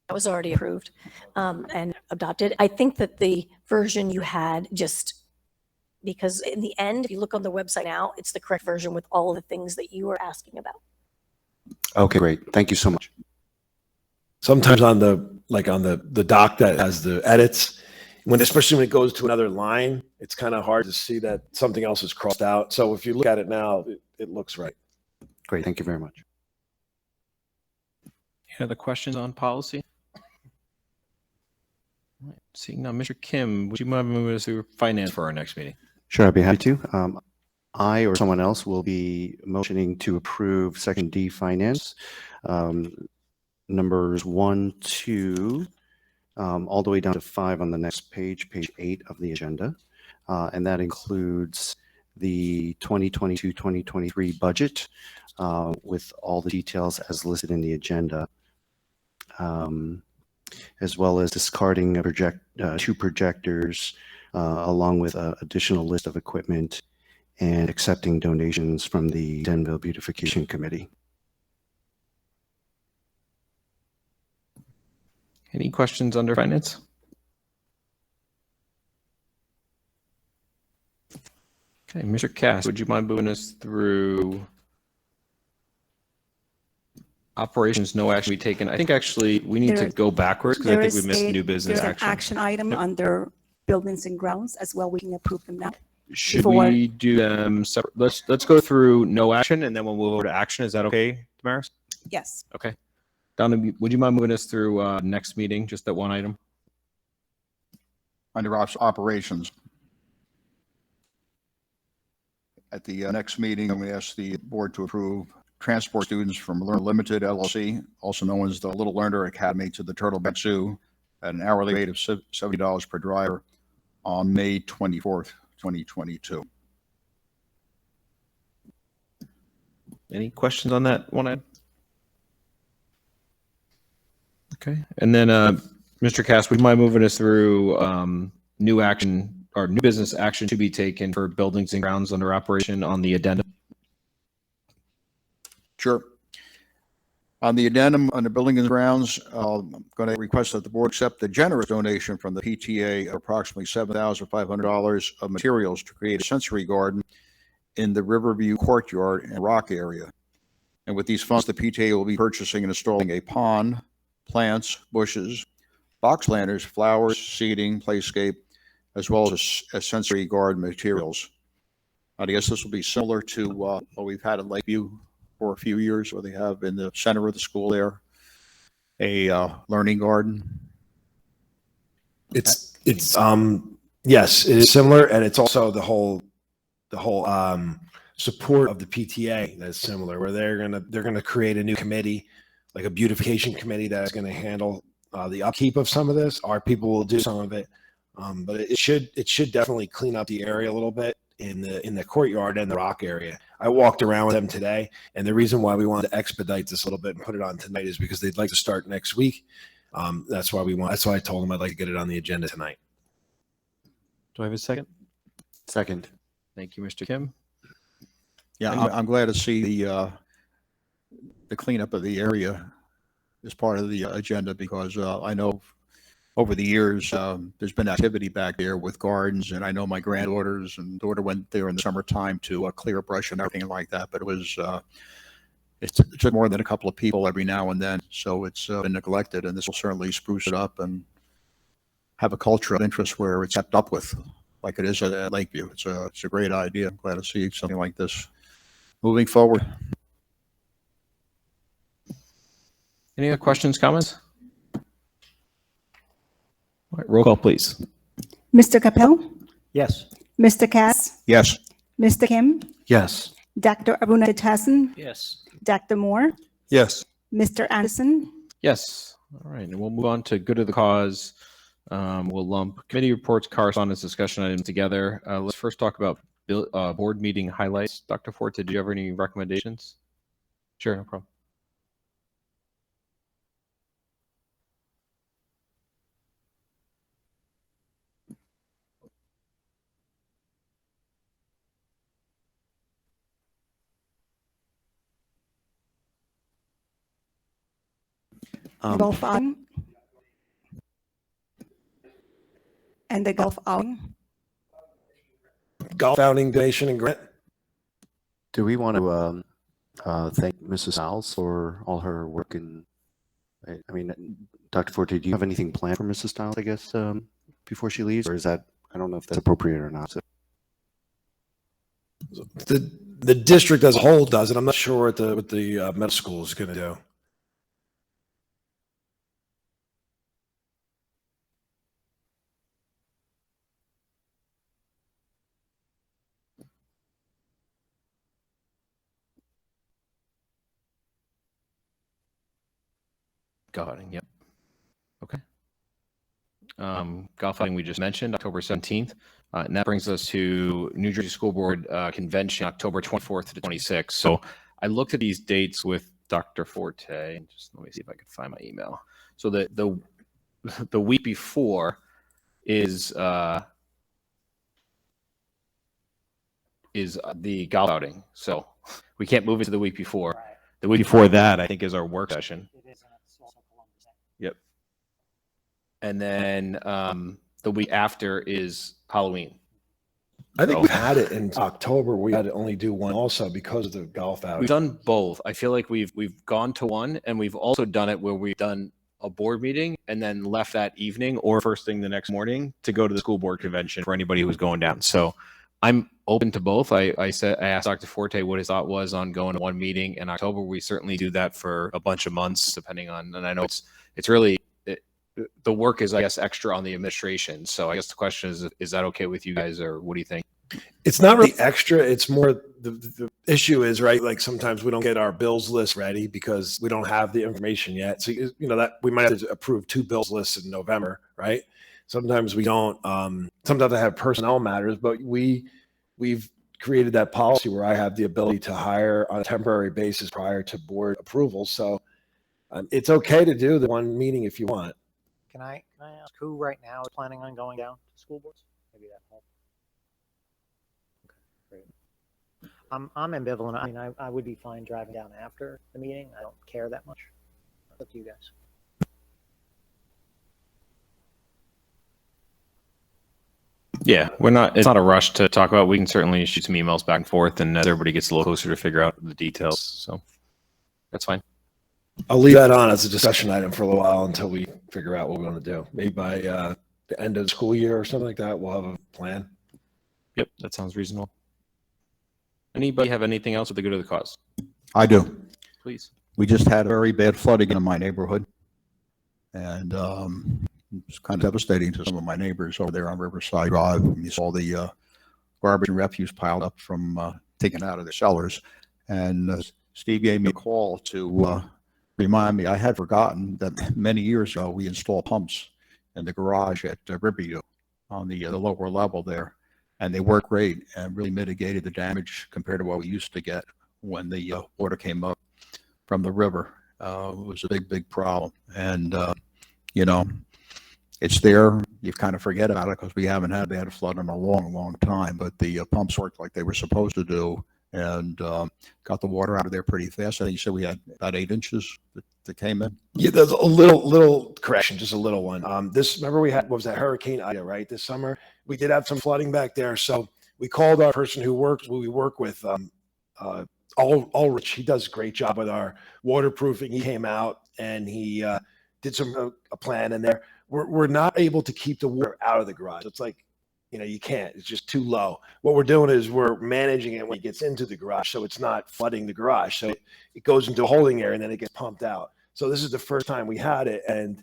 That was already approved and adopted. I think that the version you had just, because in the end, if you look on the website now, it's the correct version with all of the things that you were asking about. Okay, great. Thank you so much. Sometimes on the doc that has the edits, especially when it goes to another line, it's kind of hard to see that something else is crossed out. So if you look at it now, it looks right. Great. Thank you very much. Any other questions on policy? Seeing now, Mr. Kim, would you mind moving us through finance for our next meeting? Sure, I'd be happy to. I or someone else will be motioning to approve section D finance, numbers 1, 2, all the way down to 5 on the next page, page 8 of the agenda. And that includes the 2022-2023 budget with all the details as listed in the agenda, as well as discarding a 2 projectors along with an additional list of equipment and accepting donations from the Denville Beautification Committee. Any questions under finance? Okay, Mr. Cass, would you mind moving us through operations, no action to be taken? I think actually we need to There- go backwards because I think we There's missed a- new business There's an action. action item Yep. under buildings and grounds as well. We can approve them now. Should before- we do them separate? Let's go through no action and then we'll move over to action. Is that okay, Damaris? Yes. Okay. Donna, would you mind moving us through next meeting, just that one item? Under operations. At the next meeting, we ask the board to approve transport students from Learn Limited LLC, also known as the Little Learner Academy, to the Turtle Beach Zoo at an hourly rate of $70 per driver on May 24th, 2022. Any questions on that one item? Okay, and then Mr. Cass, would you mind moving us through new action or new business action to be taken for buildings and grounds under operation on the addendum? Sure. On the addendum, under building and grounds, I'm going to request that the board accept the generous donation from the PTA of approximately $7,500 of materials to create a sensory garden in the Riverview Courtyard and Rock area. And with these funds, the PTA will be purchasing and installing a pond, plants, bushes, box planters, flowers, seating, playscape, as well as sensory garden materials. I guess this will be similar to what we've had at Lakeview for a few years, where they have in the center of the school there a learning garden. It's yes, it is similar, and it's also the whole support of the PTA that's similar, where they're gonna create a new committee, like a beautification committee that's gonna handle the upkeep of some of this. Our people will do some of it, but it should definitely clean up the area a little bit in the courtyard and the rock area. I walked around with them today, and the reason why we wanted to expedite this a little bit and put it on tonight is because they'd like to start next week. That's why I told them I'd like to get it on the agenda tonight. Do I have a second? Second. Thank you, Mr. Kim. Yeah, I'm glad to see the cleanup of the area as part of the agenda, because I know over the years there's been activity back there with gardens, and I know my granddaughters and daughter went there in the summertime to clear brush and everything like that. But it was it took more than a couple of people every now and then, so it's been neglected, and this will certainly spruce it up and have a culture of interest where it's kept up with, like it is at Lakeview. It's a great idea. I'm glad to see something like this moving forward. Any other questions, comments? All right, roll call, please. Mr. Capel, Yes. Mr. Cass, Yes. Mr. Kim, Yes. Dr. Abunatazan, Yes. Dr. Moore, Yes. Mr. Anderson. Yes. All right, and we'll move on to good of the cause. We'll lump committee reports, correspondence, discussion items together. Let's first talk about board meeting highlights. Dr. Ford, did you have any recommendations? Sure, no problem. Golf outing. And the golf outing. Golf outing donation and grant. Do we want to thank Mrs. Stiles for all her work? And I mean, Dr. Forte, do you have anything planned for Mrs. Stiles, I guess, before she leaves? Or is that, I don't know if that's appropriate or not. So, The district as a whole does it. I'm not sure what the middle school is going to do. Golf outing, yep. Okay. Golf outing we just mentioned, October 17th. And that brings us to New Jersey School Board Convention, October 24th to the 26th. So I looked at these dates with Dr. Forte. Just let me see if I can find my email. So the week before is the golf outing. So we can't move it to the week before. Right. The week before that, I think, is our work session. It is, and it's also Columbus Day. Yep. And then the week after is Halloween. I think we've had it in October. We had to only do one also because of the golf We've outing. done both. I feel like we've gone to one, and we've also done it where we've done a board meeting and then left that evening or first thing the next morning to go to the school board convention for anybody who's going down. So I'm open to both. I asked Dr. Forte what his thought was on going to one meeting in October. We certainly do that for a bunch of months, depending on, and I know it's really, the work is, I guess, extra on the administration. So I guess the question is that okay with you guys, or what do you think? It's not really extra. It's more the issue is, right, like sometimes we don't get our bills list ready because we don't have the information yet. So, you know, that we might have to approve 2 bills lists in November, right? Sometimes we don't. Sometimes I have personnel matters, but we've created that policy where I have the ability to hire on a temporary basis prior to board approval. So it's okay to do the one meeting if you want. Can I ask who right now is planning on going down to school boards? Maybe that helps. Okay, great. I'm ambivalent. I mean, I would be fine driving down after the meeting. I don't care that much. It's up to you guys. Yeah, it's not a rush to talk about. We can certainly shoot some emails back and forth, and as everybody gets a little closer to figure out the details. So that's fine. I'll leave that on as a discussion item for a little while until we figure out what we want to do. Maybe by the end of the school year or something like that, we'll have a plan. Yep, that sounds reasonable. Anybody have anything else with the good of the cause? I do. Please. We just had very bad flooding in my neighborhood. And it's kind of devastating to some of my neighbors over there on Riverside Drive. You saw the garbage and refuse piled up from taken out of the cellars. And Steve gave me a call to remind me. I had forgotten that many years ago we installed pumps in the garage at Riverview on the lower level there. And they work great and really mitigated the damage compared to what we used to get when the water came up from the river. It was a big problem. And, you know, it's there. You kind of forget about it because we haven't had bad flood in a long time. But the pumps worked like they were supposed to do and got the water out of there pretty fast. I think you said we had about 8 inches that came in. Yeah, there's a little correction, just a little one. Remember we had, what was that, Hurricane Ida, right? This summer, we did have some flooding back there. So we called our person who we work with, Ulrich. He does a great job with our waterproofing. He came out and he did a plan in there. We're not able to keep the water out of the garage. It's like, you know, you can't. It's just too low. What we're doing is we're managing it when it gets into the garage, so it's not flooding the garage. So it goes into a holding area and then it gets pumped out. So this is the first time we had it, and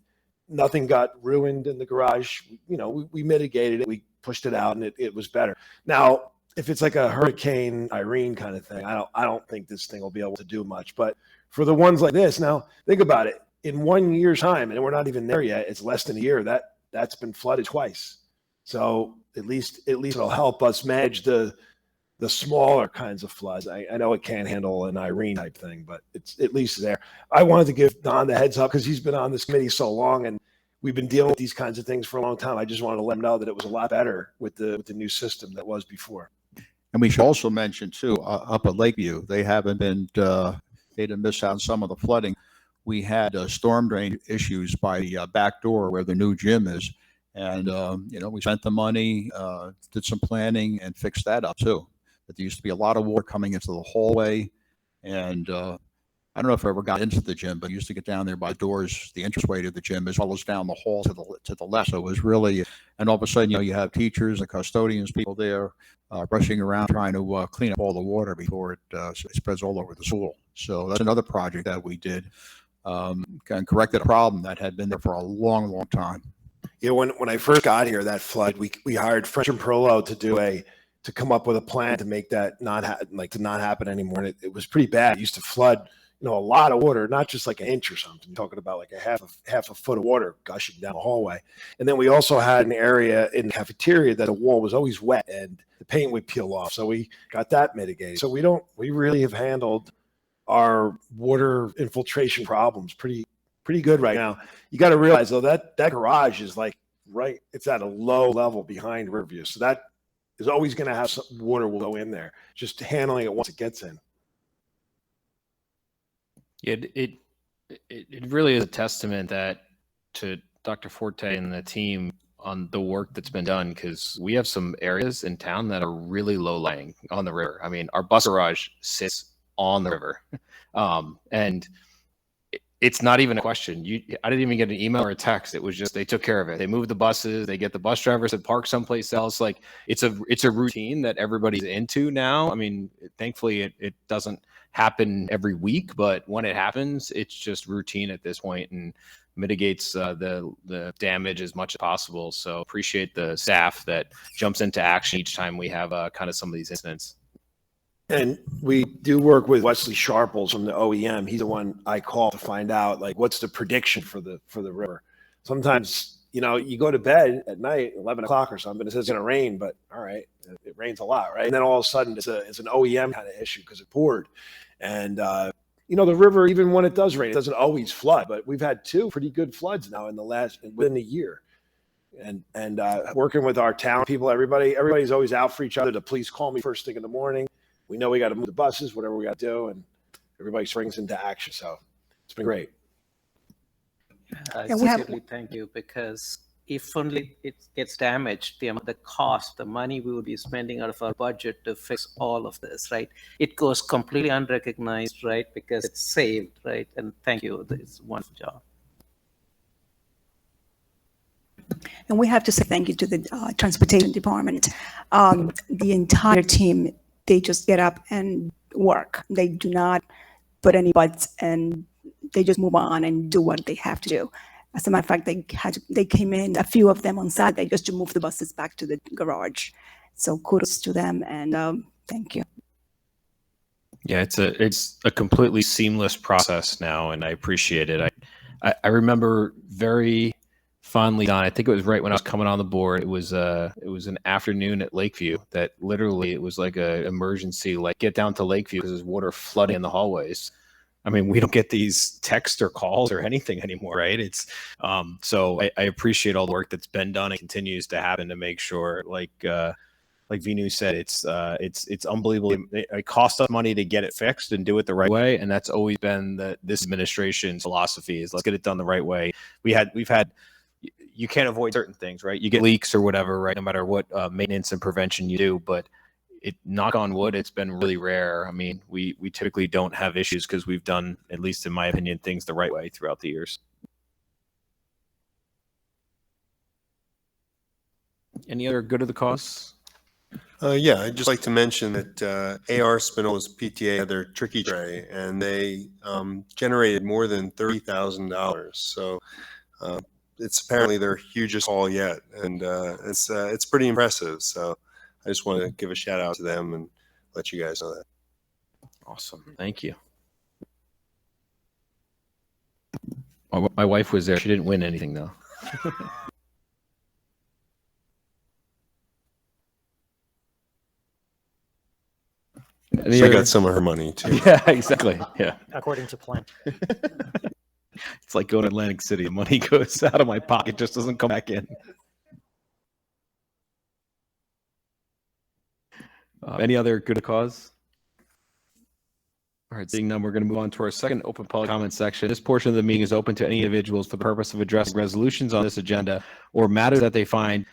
nothing got ruined in the garage. You know, we mitigated it. We pushed it out, and it was better. Now, if it's like a Hurricane Irene kind of thing, I don't think this thing will be able to do much. But for the ones like this, now think about it. In 1 year's time, and we're not even there yet. It's less than a year. That's been flooded twice. So at least it'll help us manage the smaller kinds of floods. I know it can't handle an Irene type thing, but it's at least there. I wanted to give Don the heads up because he's been on this committee so long, and we've been dealing with these kinds of things for a long time. I just wanted to let him know that it was a lot better with the new system that was before. And we should also mention too, up at Lakeview, they didn't miss out on some of the flooding. We had storm drain issues by the back door where the new gym is. And, you know, we spent the money, did some planning and fixed that up too. But there used to be a lot of water coming into the hallway. And I don't know if I ever got into the gym, but I used to get down there by doors, the entranceway to the gym, as well as down the hall to the left. So it was really, and all of a sudden, you know, you have teachers and custodians, people there rushing around trying to clean up all the water before it spreads all over the school. So that's another project that we did and corrected a problem that had been there for a long time. Yeah, when I first got here, that flood, we hired French and Perlo to come up with a plan to make that not happen anymore. And it was pretty bad. It used to flood, a lot of water, not just like an inch or something. You're talking about like a half a foot of water gushing down the hallway. And then we also had an area in the cafeteria that the wall was always wet and the paint would peel off. So we got that mitigated. So we really have handled our water infiltration problems pretty good right now. You got to realize though that garage is like it's at a low level behind Riverview. So that is always going to have some water will go in there, just handling it once it gets in. It really is a testament to Dr. Forte and the team on the work that's been done, because we have some areas in town that are really low lying on the river. I mean, our bus garage sits on the river, and it's not even a question. I didn't even get an email or a text. It was just they took care of it. They moved the buses. They get the bus drivers to park someplace else. Like it's a routine that everybody's into now. I mean, thankfully it doesn't happen every week, but when it happens, it's just routine at this point and mitigates the damage as much as possible. So appreciate the staff that jumps into action each time we have kind of some of these incidents. And we do work with Wesley Sharples from the OEM. He's the one I call to find out, like, what's the prediction for the river. Sometimes, you go to bed at night, 11 o'clock or something, it says it's going to rain, but all right, it rains a lot, right? And then all of a sudden it's an OEM kind of issue because it poured. And, the river, even when it does rain, it doesn't always flood, but we've had 2 pretty good floods now within a year. And working with our town people, everybody's always out for each other to please call me first thing in the morning. We know we got to move the buses, whatever we got to do, and everybody springs into action. So it's been great. And we have- Sincerely thank you, because if only it gets damaged, the cost, the money we would be spending out of our budget to fix all of this, right? It goes completely unrecognized, right? Because it's saved, right? And thank you. It's a wonderful job. And we have to say thank you to the transportation department. The entire team, they just get up and work. They do not put any buts, and they just move on and do what they have to do. As a matter of fact, they came in, a few of them on Saturday, just to move the buses back to the garage. So kudos to them, and thank you. Yeah, it's a completely seamless process now, and I appreciate it. I remember very fondly, Don, I think it was right when I was coming on the board. It was an afternoon at Lakeview that literally it was like a emergency, like get down to Lakeview because there's water flooding in the hallways. I mean, we don't get these texts or calls or anything anymore, right? It's so I appreciate all the work that's been done and continues to happen to make sure, like Vinu said, it's unbelievable. It costs us money to get it fixed and do it the right way, and that's always been this administration's philosophy: is let's get it done the right way. We've had. You can't avoid certain things, right? You get leaks or whatever, right? No matter what maintenance and prevention you do, but knock on wood, it's been really rare. I mean, we typically don't have issues because we've done, at least in my opinion, things the right way throughout the years. Any other good of the cause? Yeah, I'd just like to mention that AR Spino's PTA had their tricky tray, and they generated more than $30,000. So it's apparently their hugest haul yet, and it's pretty impressive. So I just want to give a shout out to them and let you guys know that. Awesome, thank you. My wife was there. She didn't win anything though. She got some of her money too. Yeah, exactly. Yeah. According to plan. It's like going to Atlantic City. The money goes out of my pocket, just doesn't come back in. Any other good cause? All right, seeing none, we're going to move on to our second open public comment section. This portion of the meeting is open to any individuals for the purpose of addressing resolutions on this agenda or matters that they find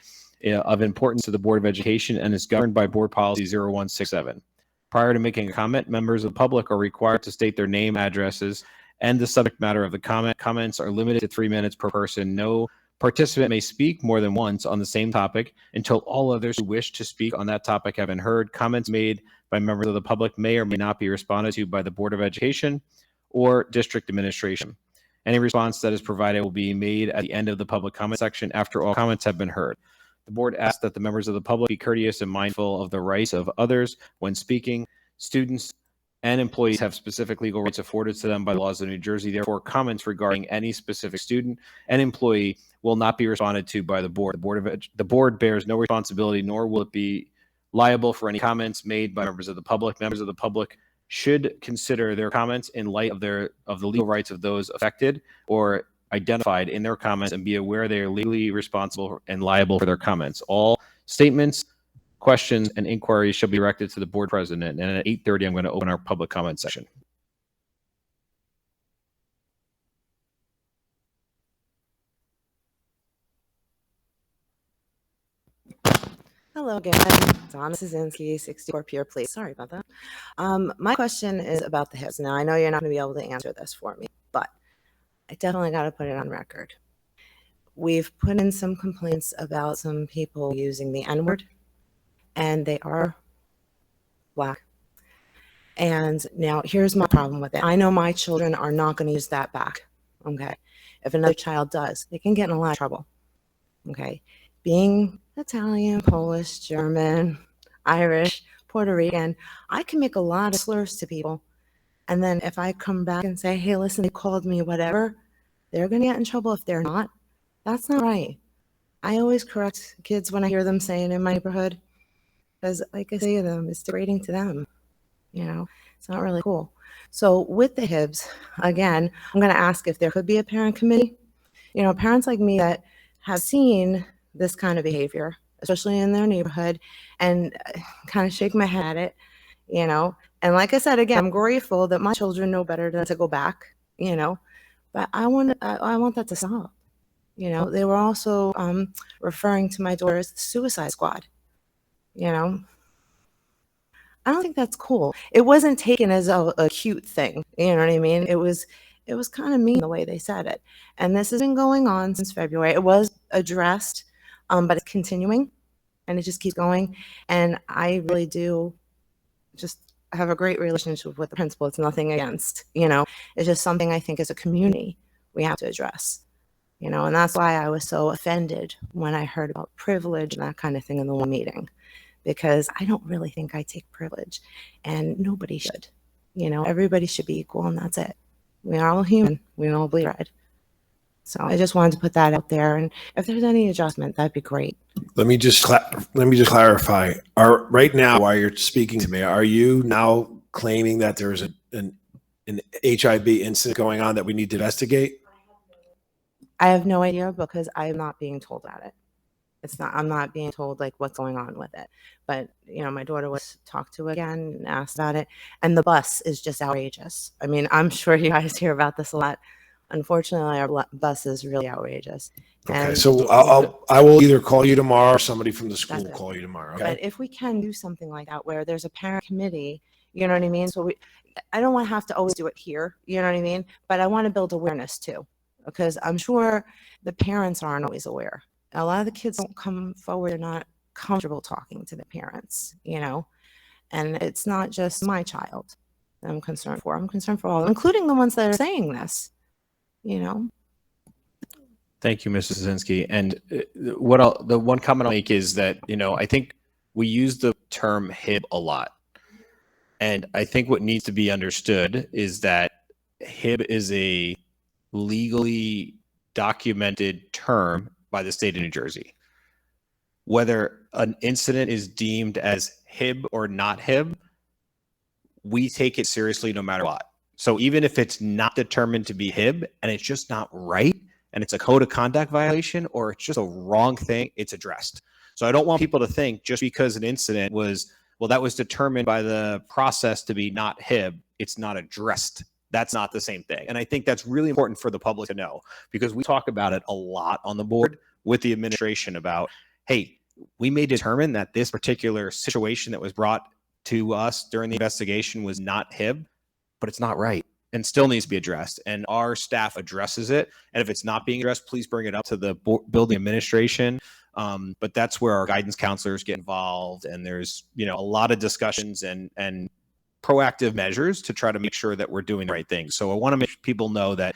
of importance to the Board of Education, and is governed by Board Policy 0167. Prior to making a comment, members of the public are required to state their name, addresses, and the subject matter of the comment. Comments are limited to 3 minutes per person. No participant may speak more than once on the same topic until all others who wish to speak on that topic have been heard. Comments made by members of the public may or may not be responded to by the Board of Education or district administration. Any response that is provided will be made at the end of the public comment section after all comments have been heard. The board asks that the members of the public be courteous and mindful of the rights of others when speaking. Students and employees have specific legal rights afforded to them by the laws of New Jersey. Therefore, comments regarding any specific student and employee will not be responded to by the board. The board bears no responsibility, nor will it be liable for any comments made by members of the public. Members of the public should consider their comments in light of the legal rights of those affected or identified in their comments, and be aware they are legally responsible and liable for their comments. All statements, questions, and inquiries shall be directed to the board president. And at 8:30, I'm going to open our public comment session. Hello again, Donna Szynski, 64 Pier Place. Sorry about that. My question is about the HIBs. Now, I know you're not going to be able to answer this for me, but I definitely got to put it on record. We've put in some complaints about some people using the N-word, and they are Black. And now here's my problem with it. I know my children are not going to use that back, okay? If another child does, they can get in a lot of trouble, okay? Being Italian, Polish, German, Irish, Puerto Rican, I can make a lot of slurs to people. And then if I come back and say, hey, listen, they called me whatever, they're going to get in trouble if they're not. That's not right. I always correct kids when I hear them saying in my neighborhood, because like I say to them, it's degrading to them. You know, it's not really cool. So with the HIBs, again, I'm going to ask if there could be a parent committee. You know, parents like me that have seen this kind of behavior, especially in their neighborhood, and kind of shake my head at it, you know. And like I said, again, I'm grateful that my children know better than to go back, you know, but I want that to stop. You know, they were also referring to my daughter as the Suicide Squad, you know. I don't think that's cool. It wasn't taken as a cute thing, you know what I mean? It was kind of mean the way they said it. And this has been going on since February. It was addressed, but it's continuing, and it just keeps going. And I really do just have a great relationship with the principal. It's nothing against, you know, it's just something I think as a community we have to address, you know, and that's why I was so offended when I heard about privilege and that kind of thing in the one meeting, because I don't really think I take privilege, and nobody should, you know, everybody should be equal, and that's it. We are all human. We all bleed red. So I just wanted to put that out there, and if there's any adjustment, that'd be great. Let me just clarify. Right now, while you're speaking to me, are you now claiming that there's an HIB incident going on that we need to investigate? I have no idea, because I'm not being told about it. I'm not being told like what's going on with it. But, you know, my daughter was talked to again and asked about it. And the bus is just outrageous. I mean, I'm sure you guys hear about this a lot. Unfortunately, our bus is really outrageous. Okay, And so I will either call you tomorrow or somebody from the school will call you tomorrow. Okay. But if we can do something like that where there's a parent committee, you know what I mean? So I don't want to have to always do it here, you know what I mean? But I want to build awareness too, because I'm sure the parents aren't always aware. A lot of the kids don't come forward, they're not comfortable talking to the parents, you know? And it's not just my child that I'm concerned for. I'm concerned for all, including the ones that are saying this, you know? Thank you, Mrs. Szynski. And the one comment I'll make is that, you know, I think we use the term HIB a lot. And I think what needs to be understood is that HIB is a legally documented term by the state of New Jersey. Whether an incident is deemed as HIB or not HIB, we take it seriously no matter what. So even if it's not determined to be HIB and it's just not right, and it's a code of conduct violation, or it's just a wrong thing, it's addressed. So I don't want people to think just because an incident was, well, that was determined by the process to be not HIB, it's not addressed. That's not the same thing. And I think that's really important for the public to know, because we talk about it a lot on the board with the administration about, hey, we may determine that this particular situation that was brought to us during the investigation was not HIB, but it's not right and still needs to be addressed. And our staff addresses it. And if it's not being addressed, please bring it up to the building administration. But that's where our guidance counselors get involved. And there's, you know, a lot of discussions and proactive measures to try to make sure that we're doing the right thing. So I want to make people know that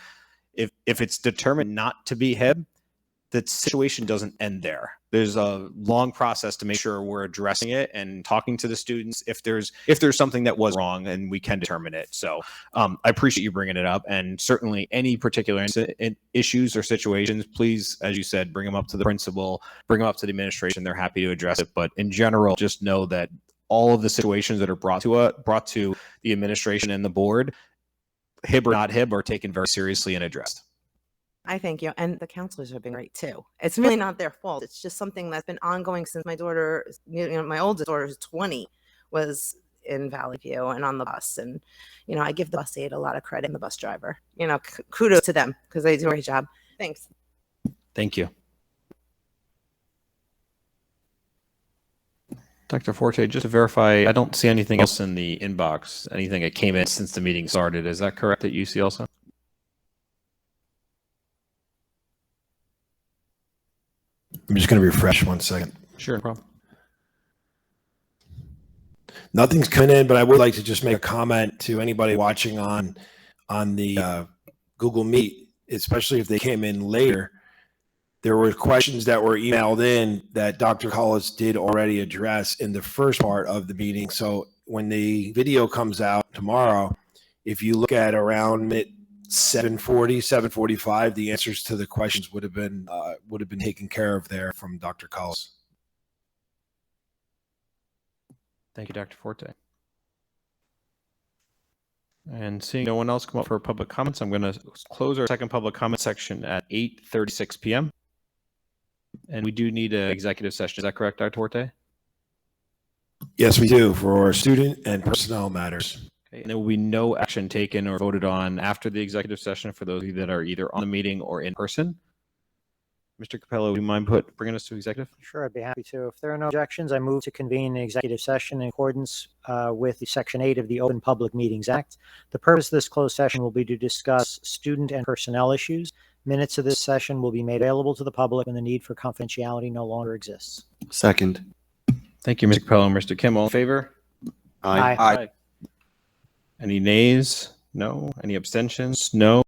if it's determined not to be HIB, the situation doesn't end there. There's a long process to make sure we're addressing it and talking to the students if there's something that was wrong, and we can determine it. So I appreciate you bringing it up, and certainly any particular issues or situations, please, as you said, bring them up to the principal, bring them up to the administration. They're happy to address it. But in general, just know that all of the situations that are brought to the administration and the board, HIB or not HIB, are taken very seriously and addressed. I thank you. And the counselors have been great too. It's really not their fault. It's just something that's been ongoing since my daughter, my oldest daughter, who's 20, was in Valley View and on the bus. And, I give the bus aide a lot of credit and the bus driver. Kudos to them because they do a great job. Thanks. Thank you. Dr. Forte, just to verify, I don't see anything else in the inbox, anything that came in since the meeting started. Is that correct that you see also? I'm just going to refresh 1 second. Sure, no problem. Nothing's coming in, but I would like to just make a comment to anybody watching on the Google Meet, especially if they came in later. There were questions that were emailed in that Dr. Collis did already address in the first part of the meeting. So when the video comes out tomorrow, if you look at around 7:40, 7:45, the answers to the questions would have been taken care of there from Dr. Collis. Thank you, Dr. Forte. And seeing no one else come up for public comments, I'm going to close our second public comment section at 8:36 p.m. And we do need an executive session. Is that correct, Dr. Forte? Yes, we do, for student and personnel matters. Okay. And there will be no action taken or voted on after the executive session for those of you that are either on the meeting or in person. Mr. Capello, would you mind bringing us to executive? Sure, I'd be happy to. If there are no objections, I move to convene an executive session in accordance with Section 8 of the Open Public Meetings Act. The purpose of this closed session will be to discuss student and personnel issues. Minutes of this session will be made available to the public when the need for confidentiality no longer exists. Second. Thank you, Mr. Capello. Mr. Kim, all in favor? Aye. Any nays? No. Any abstentions? No.